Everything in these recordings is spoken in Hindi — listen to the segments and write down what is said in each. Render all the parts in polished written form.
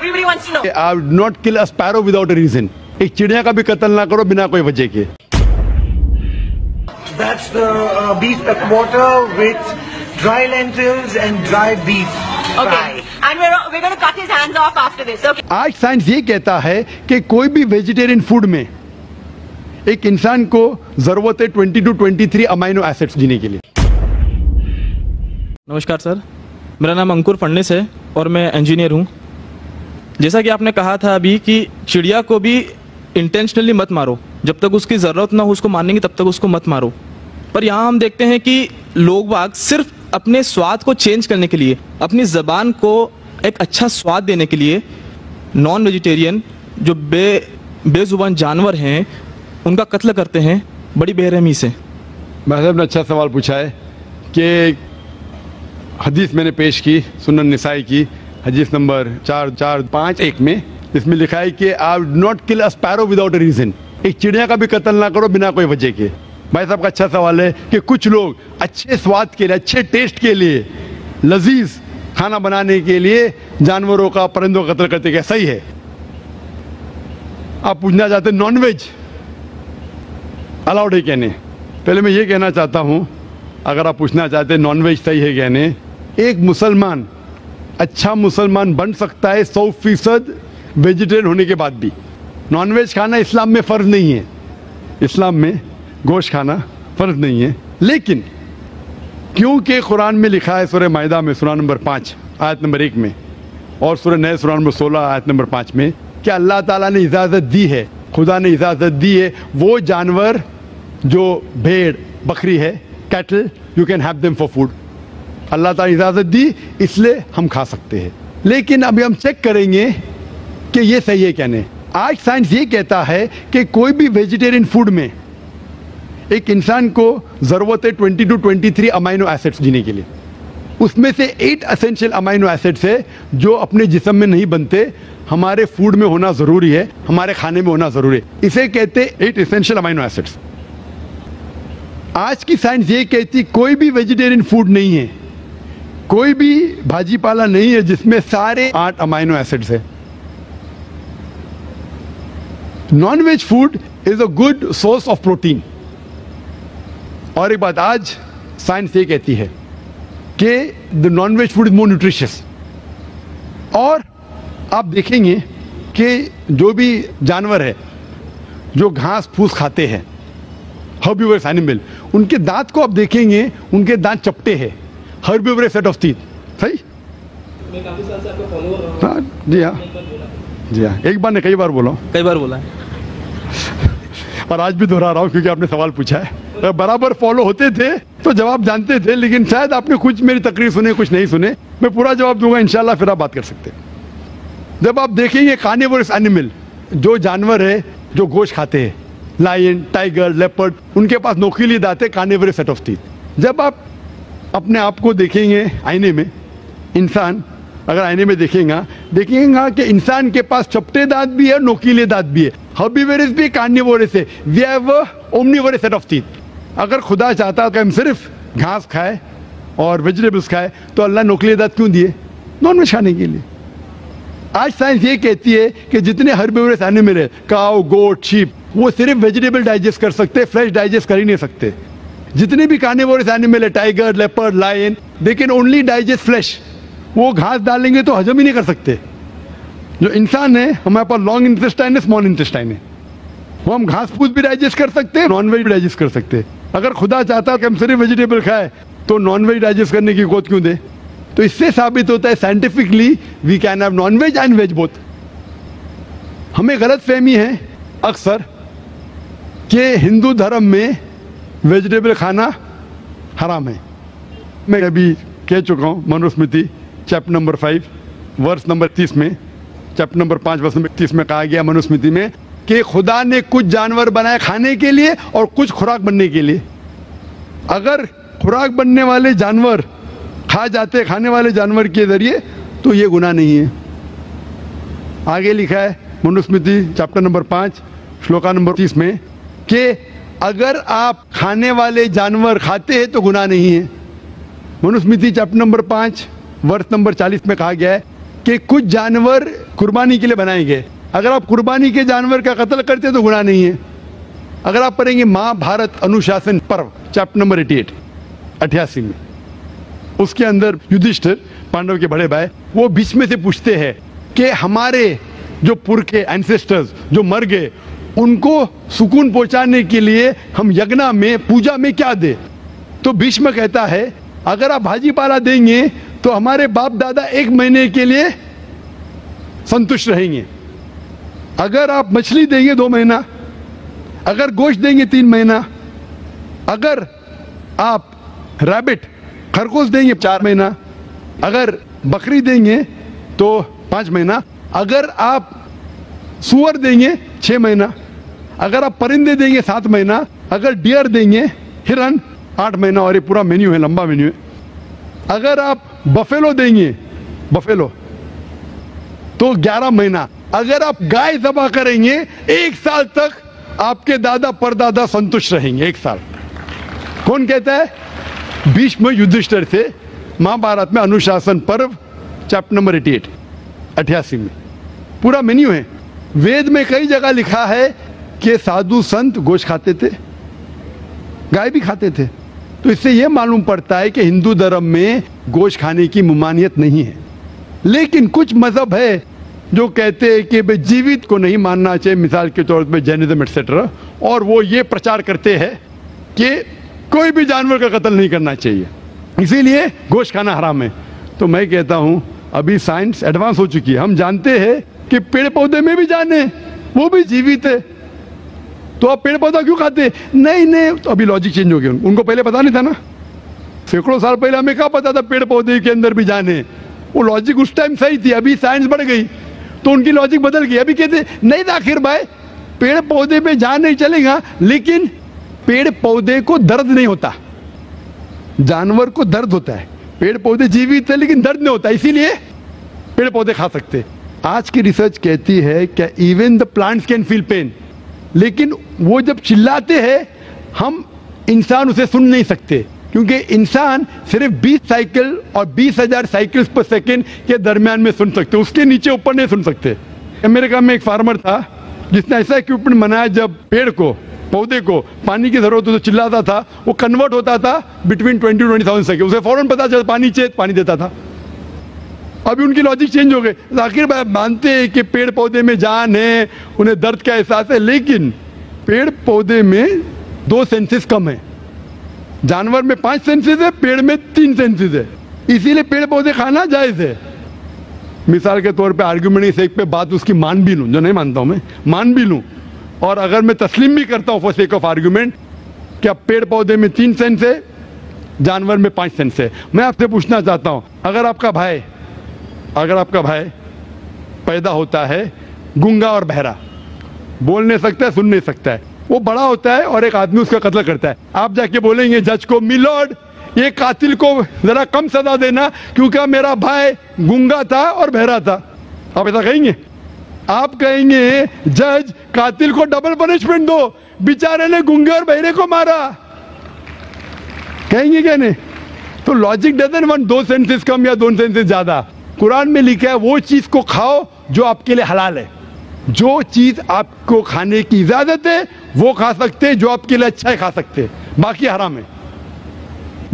Everybody wants to know. I would not kill a sparrow without a reason. एक चिड़िया का भी कत्ल ना करो बिना कोई वजह के. That's the beef pepper water with dry lentils and dry beef. Okay. And we're going to cut his hands off after this. Okay. आज साइंस ये कहता है कि कोई भी वेजिटेरियन फूड में एक इंसान को जरूरत है 20 to 23 अमाइनो एसिड्स जीने के लिए. नमस्कार सर, मेरा नाम अंकुर फडणीस है और मैं इंजीनियर हूँ. जैसा कि आपने कहा था अभी कि चिड़िया को भी इंटेंशनली मत मारो, जब तक उसकी ज़रूरत ना हो उसको मारने की तब तक उसको मत मारो. पर यहाँ हम देखते हैं कि लोग बाग सिर्फ अपने स्वाद को चेंज करने के लिए, अपनी ज़बान को एक अच्छा स्वाद देने के लिए नॉन वेजिटेरियन जो बेजुबान जानवर हैं उनका कत्ल करते हैं बड़ी बेरहमी से. भाई साहब ने अच्छा सवाल पूछा है कि हदीस मैंने पेश की सुनन निसाई की हदीस नंबर 4451 में, इसमें लिखा है कि I would not kill a sparrow without a reason. एक चिड़िया का भी कत्ल ना करो बिना कोई वजह के. भाई साहब का अच्छा सवाल है कि कुछ लोग अच्छे स्वाद के लिए, अच्छे टेस्ट के लिए, लजीज खाना बनाने के लिए जानवरों का, परिंदों का कत्ल करते. क्या सही है? आप पूछना चाहते हैं नॉन वेज अलाउड है कहने. पहले मैं ये कहना चाहता हूं, अगर आप पूछना चाहते हैं नॉन वेज सही है कहने, एक मुसलमान अच्छा मुसलमान बन सकता है 100% वेजिटेरियन होने के बाद भी. नॉन वेज खाना इस्लाम में फ़र्ज नहीं है. इस्लाम में गोश्त खाना फ़र्ज नहीं है. लेकिन क्योंकि कुरान में लिखा है सूरह माइदा में सूरा नंबर 5 आयत नंबर 1 में और सूरह नए सूरा नंबर 16 आयत नंबर 5 में कि अल्लाह ताला ने इजाज़त दी है, खुदा ने इजाज़त दी है, वो जानवर जो भेड़ बकरी है, cattle, you can have them for food. Allah Taala इजाज़त दी इसलिए हम खा सकते हैं. लेकिन अभी हम चेक करेंगे कि ये सही है क्या नहीं. आज साइंस ये कहता है कि कोई भी वेजिटेरियन फूड में एक इंसान को ज़रूरत है 20 to 23 अमाइनो एसिड्स जीने के लिए. उसमें से 8 एसेंशियल अमाइनो एसिड्स है जो अपने जिस्म में नहीं बनते, हमारे फूड में होना ज़रूरी है, हमारे खाने में होना ज़रूरी है. इसे कहते हैं 8 एसेंशियल अमाइनो एसिड्स. आज की साइंस ये कहती कोई भी वेजिटेरियन फूड नहीं है, कोई भी भाजी पाला नहीं है जिसमें सारे 8 अमाइनो एसिड्स है. Non veg food is a good source of protein. और एक बात आज साइंस ये कहती है कि the non veg food is more nutritious. और आप देखेंगे कि जो भी जानवर है जो घास फूस खाते हैं, हर्बिवोरस एनिमल, उनके दांत को आप देखेंगे, उनके दांत चपटे हैं. Herbivores set of teeth. सही? मैं काफी साल से आपको फॉलो कर रहा हूं. हाँ जी हाँ जी हाँ, एक बार ने कई बार बोला. है और आज भी दोहरा रहा हूँ क्योंकि आपने सवाल पूछा है. बराबर फॉलो होते थे तो जवाब जानते थे, लेकिन शायद आपने कुछ मेरी तकरीर सुने, कुछ नहीं सुने. मैं पूरा जवाब दूंगा इंशाल्लाह, फिर आप बात कर सकते हैं. जब आप देखेंगे कार्निवोरस एनिमल, जो जानवर है जो गोश्त खाते हैं, लायन, टाइगर, लेपर्ड, उनके पास नोकीले दांत है, कार्निवोरस सेट ऑफ टीथ. जब आप अपने आप को देखेंगे आईने में, इंसान अगर आईने में देखेंगे कि इंसान के पास चपटे दांत भी है, नोकीले दांत भी है. हर्बिवोरस भी कार्निवोरस है. We have omnivorous set of teeth. अगर खुदा चाहता कि हम सिर्फ घास खाए और वेजिटेबल्स खाए तो अल्लाह नोकीले दांत क्यों दिए? नॉन वेज खाने के लिए. आज साइंस ये कहती है कि जितने हर्बिवोरस एनिमल है, काऊ, गोट, शीप, वो सिर्फ वेजिटेबल डाइजेस्ट कर सकते, फ्रेश डाइजेस्ट कर ही नहीं सकते. जितने भी कार्निवोरस एनिमल है, tiger, leopard, lion, they can only digest flesh. वो घास डालेंगे तो हजम ही नहीं कर सकते. जो इंसान है, हमारे पास लॉन्ग इंटेस्टाइन है, स्मॉल इंटेस्टाइन है. वो हम घास फूस भी डाइजेस्ट कर सकते हैं, नॉन वेज भी डाइजेस्ट कर सकते हैं. अगर खुदा चाहता कि हम सिर्फ वेजिटेबल खाए तो नॉन वेज डाइजेस्ट करने की गोद क्यों दे? तो इससे साबित होता है scientifically we can have non veg and veg both. हमें गलत फहमी है अक्सर कि हिंदू धर्म में वेजिटेबल खाना हराम है. मैं अभी कह चुका हूँ Manusmriti chapter number 5 verse number 30 में, चैप्टर नंबर 5 वर्स नंबर 30 में कहा गया मनुस्मृति में कि खुदा ने कुछ जानवर बनाए खाने के लिए और कुछ खुराक बनने के लिए. अगर खुराक बनने वाले जानवर खा जाते खाने वाले जानवर के जरिए तो ये गुनाह नहीं है. आगे लिखा है Manusmriti chapter number 5 shloka number 30 में कि अगर आप खाने वाले जानवर खाते हैं तो गुनाह नहीं है. मनुस्मृति चैप्टर नंबर 5 वर्ष नंबर 40 में कहा गया है कि कुछ जानवर कुर्बानी के लिए बनाए गए। अगर आप कुर्बानी के जानवर का कत्ल करते तो गुनाह नहीं है। अगर आप पढ़ेंगे महाभारत अनुशासन पर्व चैप्टर नंबर 88 में, उसके अंदर युधिष्ठिर पांडव के बड़े भाई वो बीच में से पूछते हैं कि हमारे जो पुरखे एंसेस्टर्स जो मर गए उनको सुकून पहुंचाने के लिए हम यज्ञ में पूजा में क्या दे। तो भीष्म कहता है अगर आप भाजी पाला देंगे तो हमारे बाप दादा 1 महीने के लिए संतुष्ट रहेंगे। अगर आप मछली देंगे 2 महीना, अगर गोश्त देंगे 3 महीना, अगर आप रैबिट खरगोश देंगे 4 महीना, अगर बकरी देंगे तो 5 महीना, अगर आप सुअर देंगे 6 महीना, अगर आप परिंदे देंगे 7 महीना, अगर डियर देंगे हिरन 8 महीना। और ये पूरा मेन्यू है, लंबा मेन्यू है। अगर आप बफेलो देंगे बफेलो तो 11 महीना। अगर आप गाय ज़बह करेंगे 1 साल तक आपके दादा परदादा संतुष्ट रहेंगे। 1 साल। कौन कहता है? भीष्म युधिष्ठिर से महाभारत में अनुशासन पर्व चैप्टर नंबर 88 में पूरा मेन्यू है। वेद में कई जगह लिखा है कि साधु संत गोश्त खाते थे, गाय भी खाते थे। तो इससे यह मालूम पड़ता है कि हिंदू धर्म में गोश्त खाने की ममानियत नहीं है। लेकिन कुछ मजहब है जो कहते हैं कि भाई जीवित को नहीं मानना चाहिए, मिसाल के तौर पे जैनिज्म एक्सेट्रा, और वो ये प्रचार करते हैं कि कोई भी जानवर का कत्ल नहीं करना चाहिए, इसीलिए गोश्त खाना हराम है। तो मैं कहता हूं अभी साइंस एडवांस हो चुकी है, हम जानते हैं कि पेड़ पौधे में भी जान है, वो भी जीवित है। तो आप पेड़ पौधा क्यों खाते? नहीं, तो अभी लॉजिक चेंज हो गया। उनको पहले पता नहीं था ना, सैकड़ों साल पहले हमें क्या पता था पेड़ पौधे के अंदर भी जान है। वो लॉजिक उस टाइम सही थी, अभी साइंस बढ़ गई तो उनकी लॉजिक बदल गई। अभी कहते नहीं था आखिर भाई पेड़ पौधे पे जान नहीं चलेगा, लेकिन पेड़ पौधे को दर्द नहीं होता, जानवर को दर्द होता है। पेड़ पौधे जीवित है लेकिन दर्द नहीं होता, इसीलिए पेड़ पौधे खा सकते। आज की रिसर्च कहती है कि even the plants can feel pain, लेकिन वो जब चिल्लाते हैं हम इंसान उसे सुन नहीं सकते, क्योंकि इंसान सिर्फ 20 साइकिल और 20,000 साइकिल्स पर सेकेंड के दरमियान में सुन सकते, उसके नीचे ऊपर नहीं सुन सकते। अमेरिका में एक फार्मर था जिसने ऐसा इक्विपमेंट बनाया, जब पेड़ को पौधे को पानी की जरूरत हो तो चिल्लाता था, वो कन्वर्ट होता था बिटवीन 20,000 सेकेंड, उसे फौरन पता चला पानी चाहिए, पानी देता था। अभी उनकी लॉजिक चेंज हो गई। आखिर मानते हैं कि पेड़ पौधे में जान है, उन्हें दर्द का एहसास है, लेकिन पेड़ पौधे में 2 सेंसेस कम है। जानवर में 5 सेंसेस है, पेड़ में 3 सेंसेस है, इसीलिए पेड़ पौधे खाना जायज है। मिसाल के तौर पे आर्ग्यूमेंट से एक पे बात उसकी मान भी लूं, जो नहीं मानता हूं मैं, मान भी लूं, और अगर मैं तस्लीम भी करता हूं फॉर सेक ऑफ आर्ग्यूमेंट कि अब पेड़ पौधे में 3 सेंस है, जानवर में 5 सेंस है। मैं आपसे पूछना चाहता हूं, अगर आपका भाई पैदा होता है गूंगा और बहरा, बोल नहीं सकता है, सुन नहीं सकता है, वो बड़ा होता है और एक आदमी उसका कत्ल करता है, आप जाके बोलेंगे जज को, मिलॉर्ड ये कातिल को जरा कम सजा देना क्योंकि मेरा भाई गूंगा था और बहरा था, आप ऐसा कहेंगे? आप कहेंगे जज कातिल को डबल पनिशमेंट दो, बेचारे ने गूंगे और बहरे को मारा, कहेंगे क्या नहीं? तो लॉजिक डजंट वांट 2 सेंसेस कम या 2 सेंसेस ज्यादा। कुरान में लिखा है वो चीज को खाओ जो आपके लिए हलाल है, जो चीज आपको खाने की इजाजत है वो खा सकते हैं, जो आपके लिए अच्छा है खा सकते हैं, बाकी हराम है।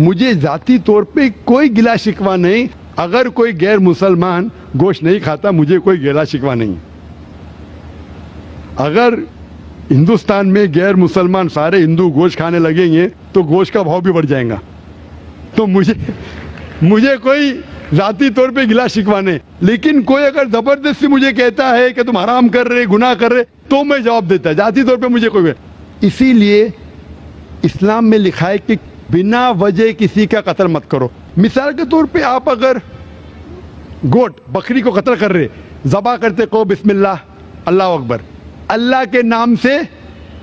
मुझे जाती तौर पे कोई गिला शिकवा नहीं, अगर कोई गैर मुसलमान गोश्त नहीं खाता मुझे कोई गिला शिकवा नहीं। अगर हिंदुस्तान में गैर मुसलमान सारे हिंदू गोश्त खाने लगेंगे तो गोश्त का भाव भी बढ़ जाएगा। तो मुझे कोई जाती तौर पे गिला शिकवा नहीं, लेकिन कोई अगर जबरदस्ती मुझे कहता है कि तुम हराम कर रहे, गुनाह कर रहे, तो मैं जवाब देता। जाती तौर पे मुझे कोई, इसीलिए इस्लाम में लिखा है कि बिना वजह किसी का कत्ल मत करो। मिसाल के तौर पे आप अगर गोट बकरी को कत्ल कर रहे, ज़बा करते को बिस्मिल्लाह अल्लाह अकबर, अल्लाह के नाम से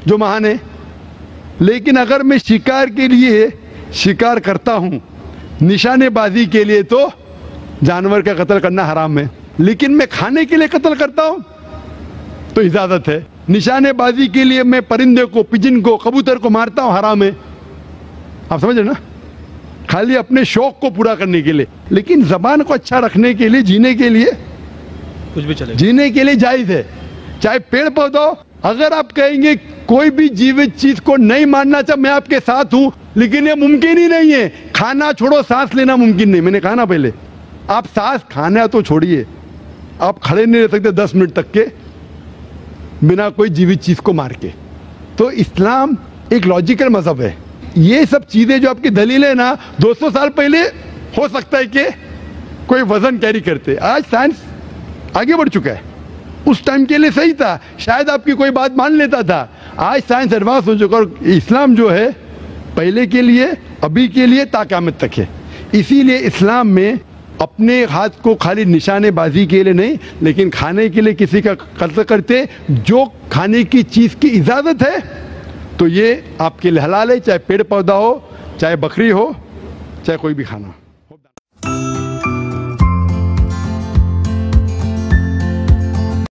जो महान है। लेकिन अगर मैं शिकार के लिए शिकार करता हूं, निशानेबाजी के लिए, तो जानवर का कत्ल करना हराम है। लेकिन मैं खाने के लिए कत्ल करता हूं तो इजाजत है। निशानेबाजी के लिए मैं परिंदे को, पिजन को, कबूतर को मारता हूं, हराम है। आप समझ रहे ना? खाली अपने शौक को पूरा करने के लिए। लेकिन जबान को अच्छा रखने के लिए, जीने के लिए कुछ भी चलेगा। जीने के लिए जायज है, चाहे पेड़ पौधा हो। अगर आप कहेंगे कोई भी जीवित चीज को नहीं मानना चाहिए, मैं आपके साथ हूं, लेकिन ये मुमकिन ही नहीं है। खाना छोड़ो, सांस लेना मुमकिन नहीं। मैंने कहा ना पहले, आप सांस खाना तो छोड़िए, आप खड़े नहीं रह सकते 10 मिनट तक के बिना कोई जीवित चीज को मार के। तो इस्लाम एक लॉजिकल मजहब है। ये सब चीजें जो आपकी दलील है ना, 200 साल पहले हो सकता है कि कोई वजन कैरी करते, आज साइंस आगे बढ़ चुका है। उस टाइम के लिए सही था, शायद आपकी कोई बात मान लेता था। आज साइंस एडवांस हो चुका और इस्लाम जो है पहले के लिए, अभी के लिए, ता क़यामत तक है। इसीलिए इस्लाम में अपने हाथ को खाली निशानेबाजी के लिए नहीं, लेकिन खाने के लिए किसी का कत्ल करते, जो खाने की चीज़ की इजाज़त है तो ये आपके लिए हलाल है, चाहे पेड़ पौधा हो, चाहे बकरी हो, चाहे कोई भी खाना हो।